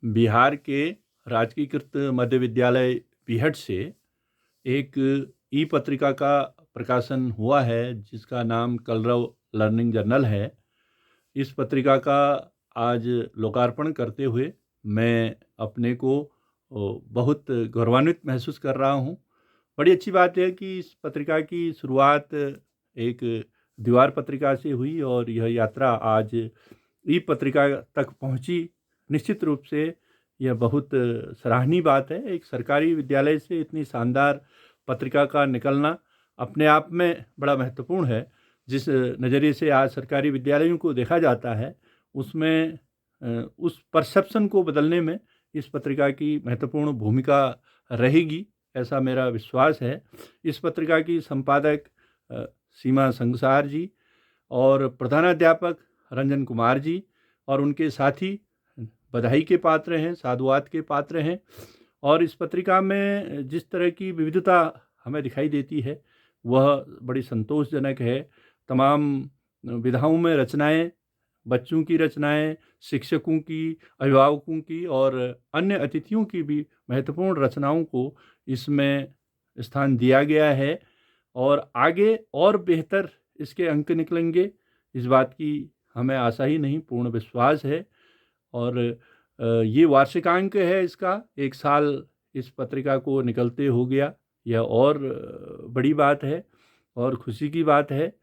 बिहार के राजकीयकृत मध्य विद्यालय बीहट से एक ई पत्रिका का प्रकाशन हुआ है जिसका नाम कलरव लर्निंग जर्नल है। इस पत्रिका का आज लोकार्पण करते हुए मैं अपने को बहुत गौरवान्वित महसूस कर रहा हूँ। बड़ी अच्छी बात है कि इस पत्रिका की शुरुआत एक दीवार पत्रिका से हुई और यह यात्रा आज ई पत्रिका तक पहुँची। निश्चित रूप से यह बहुत सराहनीय बात है। एक सरकारी विद्यालय से इतनी शानदार पत्रिका का निकलना अपने आप में बड़ा महत्वपूर्ण है। जिस नज़रिए से आज सरकारी विद्यालयों को देखा जाता है उसमें उस परसेप्शन को बदलने में इस पत्रिका की महत्वपूर्ण भूमिका रहेगी, ऐसा मेरा विश्वास है। इस पत्रिका की संपादक सीमा संगसार जी और प्रधानाध्यापक रंजन कुमार जी और उनके साथी बधाई के पात्र हैं, साधुवाद के पात्र हैं। और इस पत्रिका में जिस तरह की विविधता हमें दिखाई देती है वह बड़ी संतोषजनक है। तमाम विधाओं में रचनाएं, बच्चों की रचनाएं, शिक्षकों की, अभिभावकों की और अन्य अतिथियों की भी महत्वपूर्ण रचनाओं को इसमें स्थान दिया गया है और आगे और बेहतर इसके अंक निकलेंगे, इस बात की हमें आशा ही नहीं पूर्ण विश्वास है। और ये वार्षिकांक है इसका, 1 साल इस पत्रिका को निकलते हो गया। यह और बड़ी बात है और खुशी की बात है।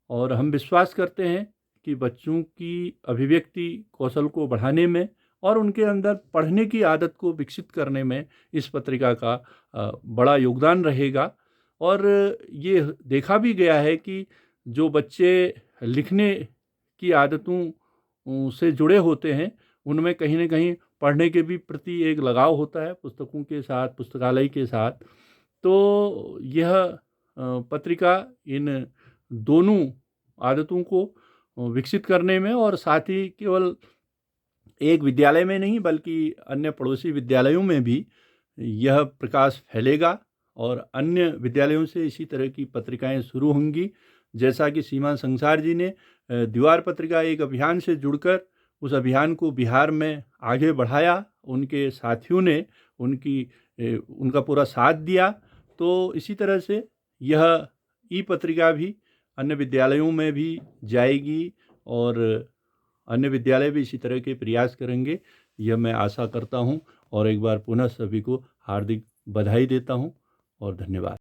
और हम विश्वास करते हैं कि बच्चों की अभिव्यक्ति कौशल को बढ़ाने में और उनके अंदर पढ़ने की आदत को विकसित करने में इस पत्रिका का बड़ा योगदान रहेगा। और ये देखा भी गया है कि जो बच्चे लिखने की आदतों से जुड़े होते हैं उनमें कहीं ना कहीं पढ़ने के भी प्रति एक लगाव होता है, पुस्तकों के साथ, पुस्तकालय के साथ। तो यह पत्रिका इन दोनों आदतों को विकसित करने में और साथ ही केवल एक विद्यालय में नहीं बल्कि अन्य पड़ोसी विद्यालयों में भी यह प्रकाश फैलेगा और अन्य विद्यालयों से इसी तरह की पत्रिकाएं शुरू होंगी। जैसा कि सीमा संसार जी ने दीवार पत्रिका एक अभियान से जुड़कर उस अभियान को बिहार में आगे बढ़ाया, उनके साथियों ने उनका पूरा साथ दिया। तो इसी तरह से यह ई पत्रिका भी अन्य विद्यालयों में भी जाएगी और अन्य विद्यालय भी इसी तरह के प्रयास करेंगे, यह मैं आशा करता हूं। और एक बार पुनः सभी को हार्दिक बधाई देता हूं और धन्यवाद।